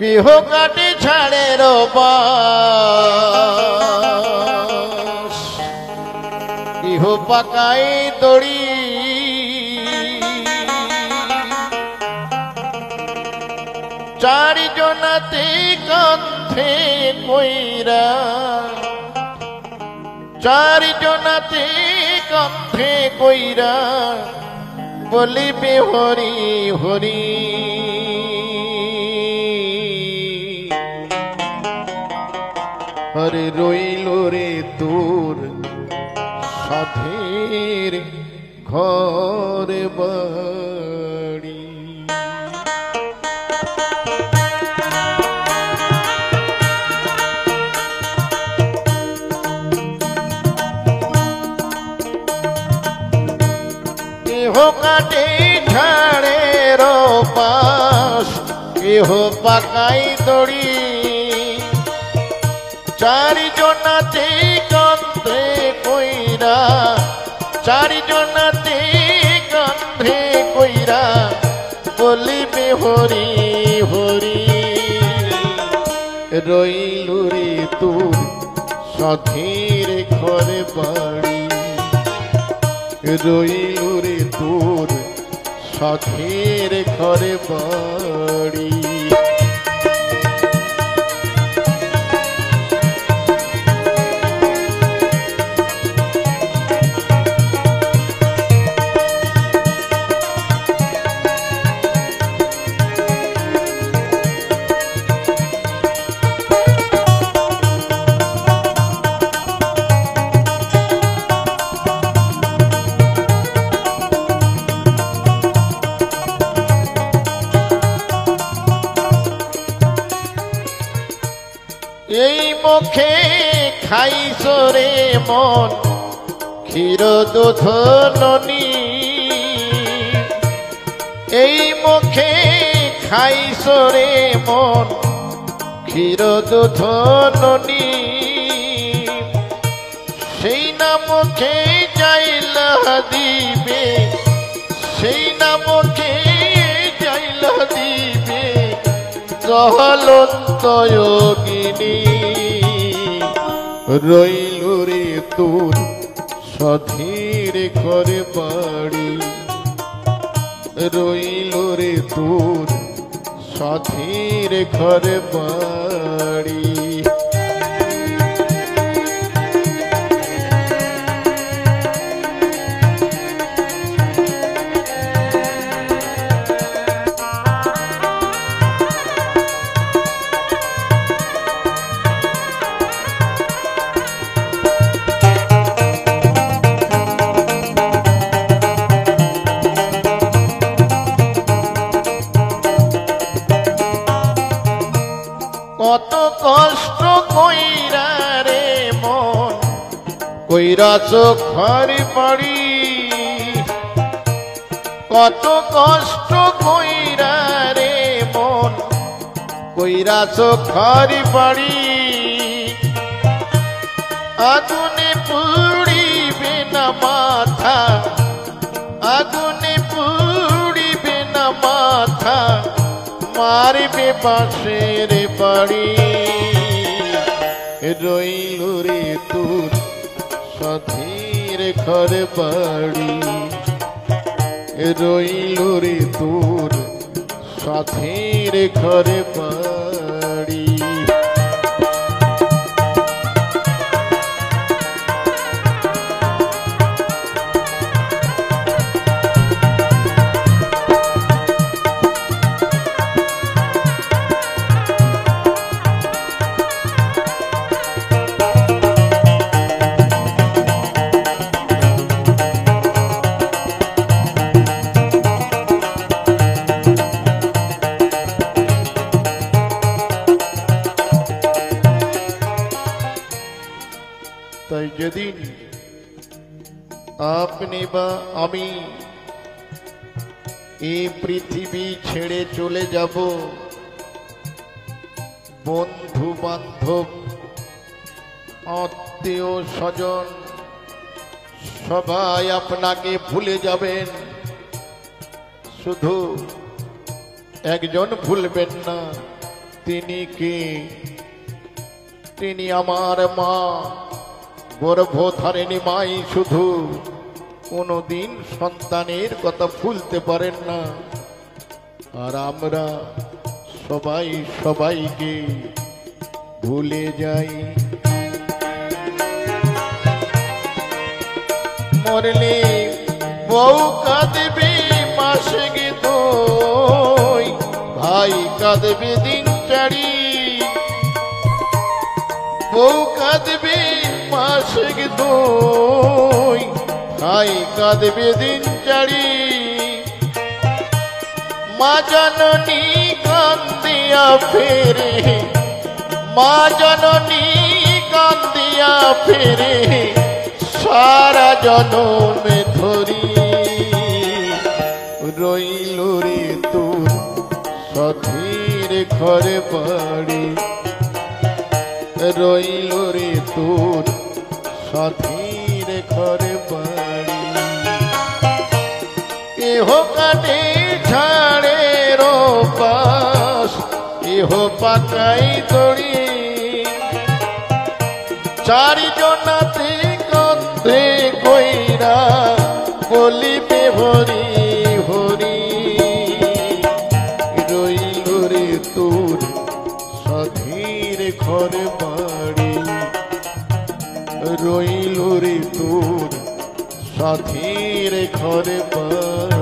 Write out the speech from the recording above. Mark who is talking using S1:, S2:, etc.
S1: কেহ কাটে ছাড়ের বাস, কেহ পাকাই দড়ি, চারিজনাতে কাঁধে কইরা, চারিজনাতে কাঁধে কইরা বলিবে হরি হরি। হরে রইল রে তোর সাধের ঘর বাড়ি। কেহ কাটে ঝাড়ের পাশ, কেহ পাকাই দড়ি, চারিজনাতে কাঁধে কইরা, চারিজনাতে কাঁধে কইরা বলিবে হরি হরি। রইল রে তোর সাধের ঘরে বাড়ি, রইল রে তোর সাধের ঘরে বাড়ি। এই মুখে খাইছ রে মন ক্ষীর দুধ ননি, এই মুখে খাইছ রে মন ক্ষীর দুধ ননি, সেই না মুখে যাইলা দিবে, সেই না মুখে যাইলা দিবে জ্বলন্ত যোগিনী। রইল রে তোর সাধের ঘরে বাড়ি, রইল রে তোর সাধের ঘরে বাড়ি। কত কষ্ট কইরা রে মন কইরা চোখের বাড়ি, কত কষ্ট কইরা রে মন কইরা চোখের বাড়ি। আগুনে পুড়িবে না মাথা, আগুনে পুড়িবে না মাথা, মারবে বাঁশের বাড়ি। রইল রে তোর সাধের ঘর বাড়ি, রইল রে তোর সাধের ঘর বাড়ি। তাই যেদিন আপনি বা আমি এই পৃথিবী ছেড়ে চলে যাব, বন্ধু বান্ধব আত্মীয় স্বজন সবাই আপনাকে ভুলে যাবেন, শুধু একজন ভুলবেন না, তিনি কে? তিনি আমার মা, গর্ভধারিণী মাই শুধু, কোনদিন সন্তানের কথা ভুলতে পারেন না। আর আমরা সবাই সবাইকে ভুলে যাই। মরলে বউ কাঁদবে মাসে দুই, ভাই কাঁদবে দিন চারি। বউ কাঁদবে মাসে দুই, ভাই কাঁদবে দিন চারি। মা জননী কান্দিয়া ফেরে, মা জননী কান্দিয়া ফেরে সারা জনমে ধরি। রইল রে তোর সখীর ঘরে বাড়ি, রইল রে তোর সখীর ঘরে বাড়ি। এহ কাটে ঝাড়ের পাশ, এহ পাকাই দড়ি। চারিজনাতে কান্দে কইরা বলিবে হরি হরি। রইল রে তোর সখীর ঘরে বাড়ি, রইল রে তোর সখীর ঘরে বাড়ি।